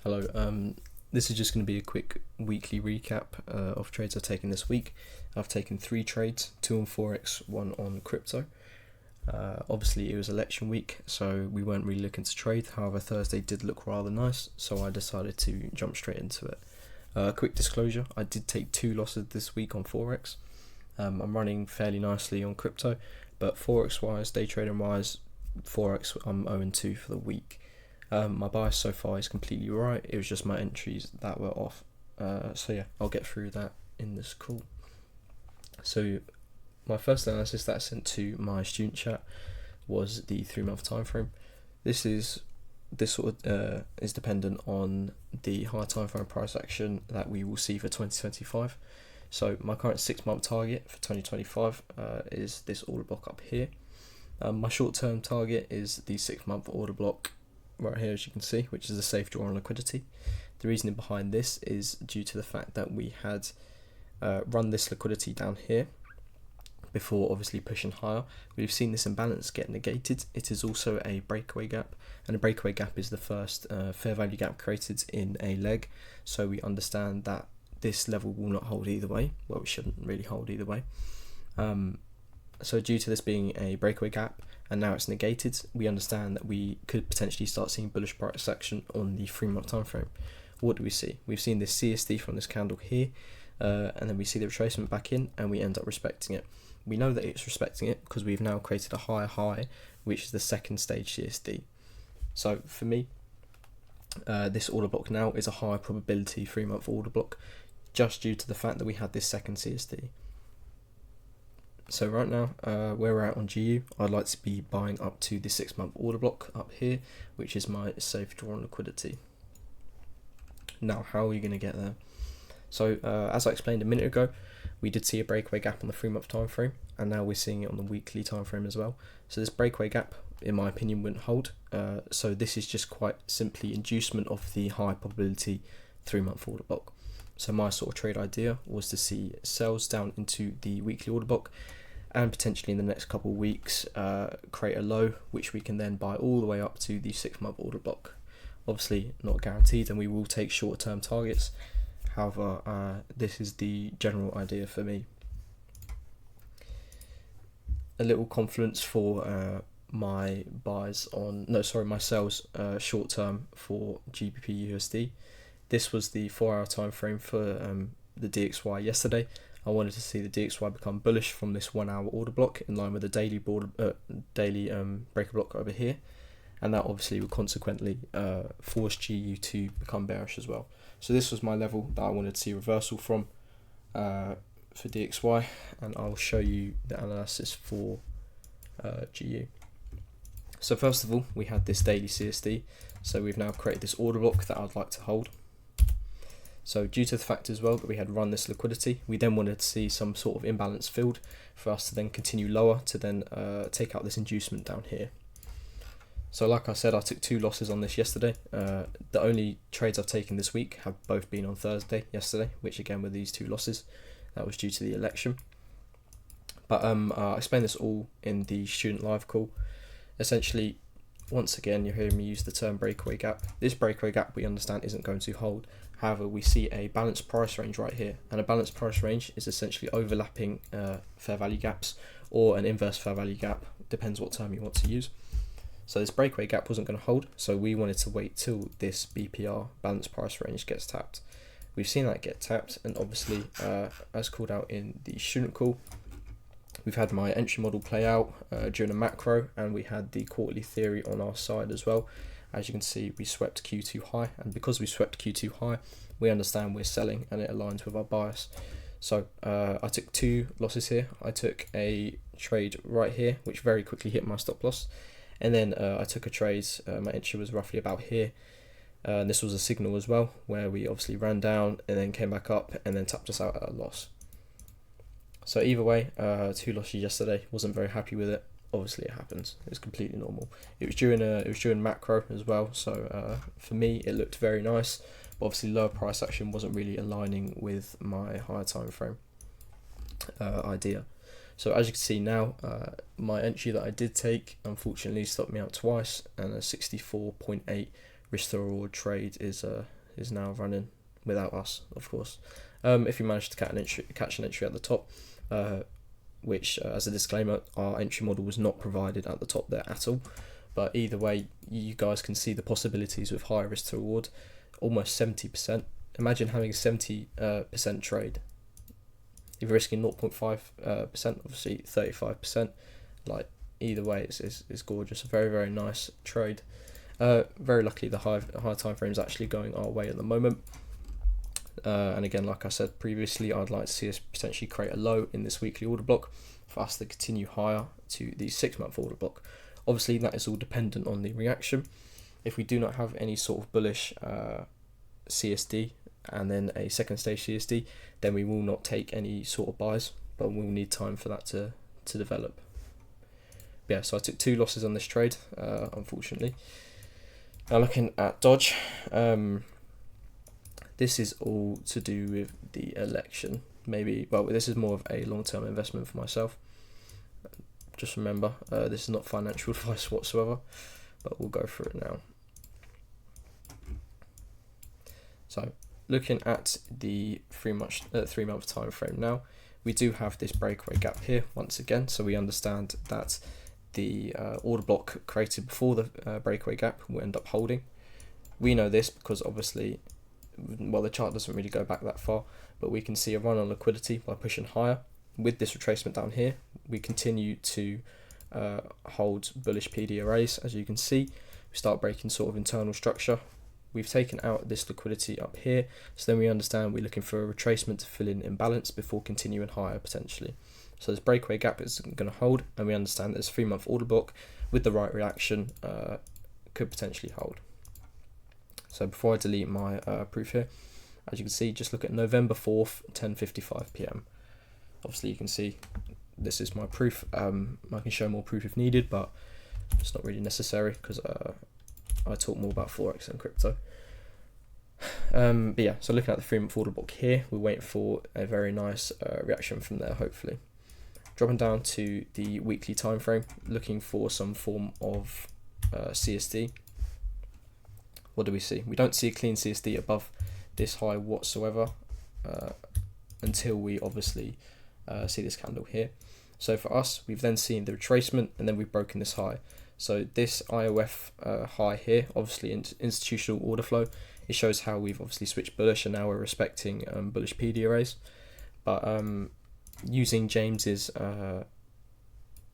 Hello, this is just going to be a quick weekly recap of trades I've taken this week. I've taken 3 trades, 2 on Forex, 1 on crypto. Obviously it was election week, so we weren't really looking to trade. However, Thursday did look rather nice, so I decided to jump straight into it. Quick disclosure, I did take 2 losses this week on Forex. I'm running fairly nicely on crypto, but Forex wise, day trading wise, Forex I'm 0-2 for the week. My bias so far is completely right. It was just my entries that were off. So yeah, I'll get through that in this call. So my first analysis that I sent to my student chat was the 3-month time frame. This sort of is dependent on the high time frame price action that we will see for 2025. So my current 6-month target for 2025 is this order block up here. My short-term target is the 6-month order block right here, as you can see, which is a safe draw on liquidity. The reasoning behind this is due to the fact that we had run this liquidity down here before obviously pushing higher. We've seen this imbalance get negated. It is also a breakaway gap, and a breakaway gap is the first fair value gap created in a leg, so we understand that this level will not hold either way. Well, it shouldn't really hold either way. So due to this being a breakaway gap and now it's negated, we understand that we could potentially start seeing bullish price action on the 3-month time frame. What do we see? We've seen this CSD from this candle here, and then we see the retracement back in, and we end up respecting it. We know that it's respecting it because we've now created a higher high, which is the second stage CSD. So for me, this order block now is a high probability 3-month order block, just due to the fact that we had this second CSD. So right now, where we're at on GU, I'd like to be buying up to the 6-month order block up here, which is my safe draw on liquidity. Now, how are we going to get there? So as I explained a minute ago, we did see a breakaway gap on the 3-month time frame, and now we're seeing it on the weekly time frame as well. So this breakaway gap, in my opinion, wouldn't hold. So this is just quite simply inducement of the high probability 3-month order block. So my sort of trade idea was to see sells down into the weekly order block, and potentially in the next couple of weeks create a low, which we can then buy all the way up to the 6-month order block. Obviously not guaranteed, and we will take short-term targets. However, this is the general idea for me. A little confluence for my sales short-term for GBP USD. This was the 4-hour time frame for the DXY yesterday. I wanted to see the DXY become bullish from this 1-hour order block in line with the daily breaker block over here, and that obviously would consequently force GU to become bearish as well. So this was my level that I wanted to see reversal from for DXY, and I'll show you the analysis for GU. So first of all, we had this daily CSD, so we've now created this order block that I'd like to hold. So due to the fact as well that we had run this liquidity, we then wanted to see some sort of imbalance filled for us to then continue lower to then take out this inducement down here. So like I said, I took 2 losses on this yesterday. The only trades I've taken this week have both been on Thursday, yesterday, which again were these 2 losses. That was due to the election. But I explained this all in the student live call. Essentially, once again, you're hearing me use the term breakaway gap. This breakaway gap we understand isn't going to hold. However, we see a balanced price range right here, and a balanced price range is essentially overlapping fair value gaps or an inverse fair value gap, depends what term you want to use. So this breakaway gap wasn't going to hold, so we wanted to wait till this BPR balanced price range gets tapped. We've seen that get tapped, and obviously as called out in the student call, we've had my entry model play out during a macro, and we had the quarterly theory on our side as well. As you can see, we swept Q2 high, and because we swept Q2 high, we understand we're selling and it aligns with our bias. So I took 2 losses here. I took a trade right here, which very quickly hit my stop loss, and then I took a trade, my entry was roughly about here, and this was a signal as well, where we obviously ran down and then came back up and then tapped us out at a loss. So either way, 2 losses yesterday, wasn't very happy with it. Obviously it happens, it's completely normal. It was during macro as well, so for me it looked very nice, but obviously lower price action wasn't really aligning with my higher time frame idea. So as you can see now, my entry that I did take unfortunately stopped me out twice, and a 64.8 risk to reward trade is now running without us, of course. If you manage to catch an entry at the top, which as a disclaimer, our entry model was not provided at the top there at all. But either way, you guys can see the possibilities with high risk to reward, almost 70%. Imagine having a 70% trade. If you're risking 0.5%, obviously 35%. Like, either way, it's gorgeous. A very, very nice trade. Very luckily, the high time frame is actually going our way at the moment. And again, like I said previously, I'd like to see us potentially create a low in this weekly order block for us to continue higher to the 6-month order block. Obviously, that is all dependent on the reaction. If we do not have any sort of bullish CSD and then a second stage CSD, then we will not take any sort of buys, but we'll need time for that to develop. Yeah, so I took 2 losses on this trade, unfortunately. Now looking at Dodge, this is all to do with the election. This is more of a long-term investment for myself. Just remember, this is not financial advice whatsoever, but we'll go through it now. So, looking at the 3-month time frame now, we do have this breakaway gap here once again. So we understand that the order block created before the breakaway gap will end up holding. We know this because obviously, well, the chart doesn't really go back that far, but we can see a run on liquidity by pushing higher. With this retracement down here, we continue to hold bullish PD arrays. As you can see, we start breaking sort of internal structure. We've taken out this liquidity up here, so then we understand we're looking for a retracement to fill in imbalance before continuing higher potentially. So this breakaway gap is going to hold, and we understand that this 3-month order block with the right reaction could potentially hold. So before I delete my proof here, as you can see, just look at November 4th, 10:55 PM. Obviously you can see this is my proof. I can show more proof if needed, but it's not really necessary because I talk more about Forex and crypto. But yeah, so looking at the 3-month order block here, we're waiting for a very nice reaction from there, hopefully. Dropping down to the weekly time frame, looking for some form of CSD. What do we see? We don't see a clean CSD above this high whatsoever until we obviously see this candle here. So for us, we've then seen the retracement and then we've broken this high. So this IOF high here, obviously institutional order flow, it shows how we've obviously switched bullish and now we're respecting bullish PD arrays. But using James's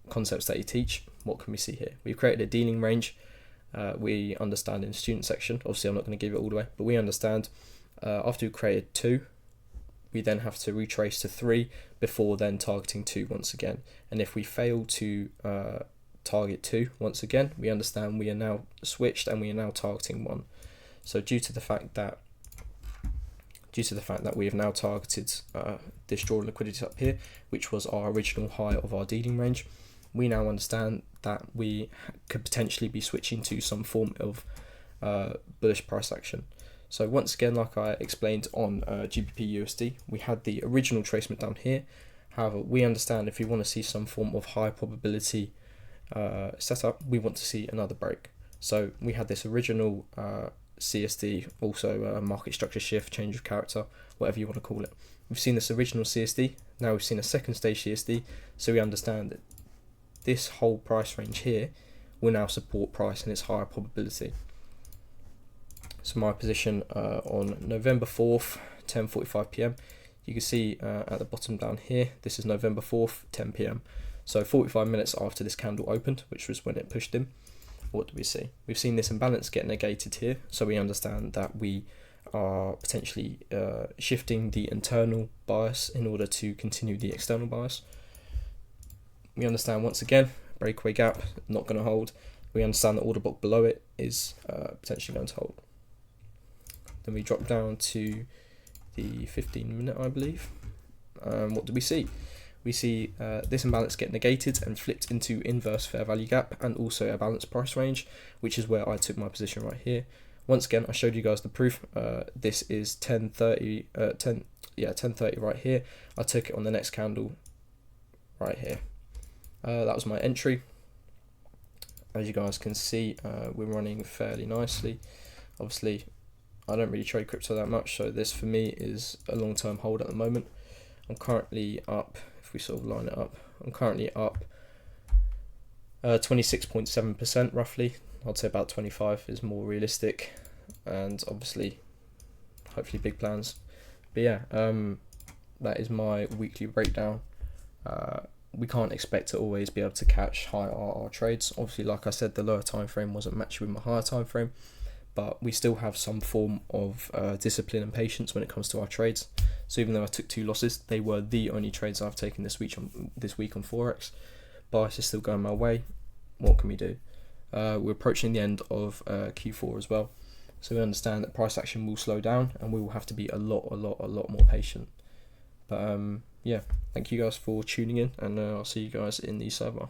concepts that he teach, what can we see here? We've created a dealing range. We understand in the student section, obviously I'm not going to give it all the way, but we understand after we've created 2, we then have to retrace to 3 before then targeting 2 once again. And if we fail to target 2 once again, we understand we are now switched and we are now targeting 1. So due to the fact that we have now targeted this draw liquidity up here, which was our original high of our dealing range, we now understand that we could potentially be switching to some form of bullish price action. So once again, like I explained on GBP USD, we had the original tracement down here. However, we understand if we want to see some form of high probability setup, we want to see another break. So we had this original CSD, also market structure shift, change of character, whatever you want to call it. We've seen this original CSD, now we've seen a second stage CSD, so we understand that this whole price range here will now support price and its higher probability. So my position on November 4th, 10:45 PM, you can see at the bottom down here, this is November 4th, 10 PM. So 45 minutes after this candle opened, which was when it pushed in, what do we see? We've seen this imbalance get negated here, so we understand that we are potentially shifting the internal bias in order to continue the external bias. We understand once again, breakaway gap, not going to hold. We understand the order block below it is potentially going to hold. Then we drop down to the 15-minute, I believe. What do we see? We see this imbalance get negated and flipped into inverse fair value gap and also a balanced price range, which is where I took my position right here. Once again, I showed you guys the proof. This is 10:30 right here. I took it on the next candle right here. That was my entry. As you guys can see, we're running fairly nicely. Obviously, I don't really trade crypto that much, so this for me is a long-term hold at the moment. I'm currently up, if we sort of line it up, I'm currently up 26.7% roughly. I'd say about 25 is more realistic, and obviously, hopefully big plans. But yeah, that is my weekly breakdown. We can't expect to always be able to catch high RR trades. Obviously, like I said, the lower time frame wasn't matched with my higher time frame, but we still have some form of discipline and patience when it comes to our trades. So even though I took 2 losses, they were the only trades I've taken this week on Forex. Bias is still going my way. What can we do? We're approaching the end of Q4 as well, so we understand that price action will slow down, and we will have to be a lot more patient. But yeah, thank you guys for tuning in, and I'll see you guys in the server.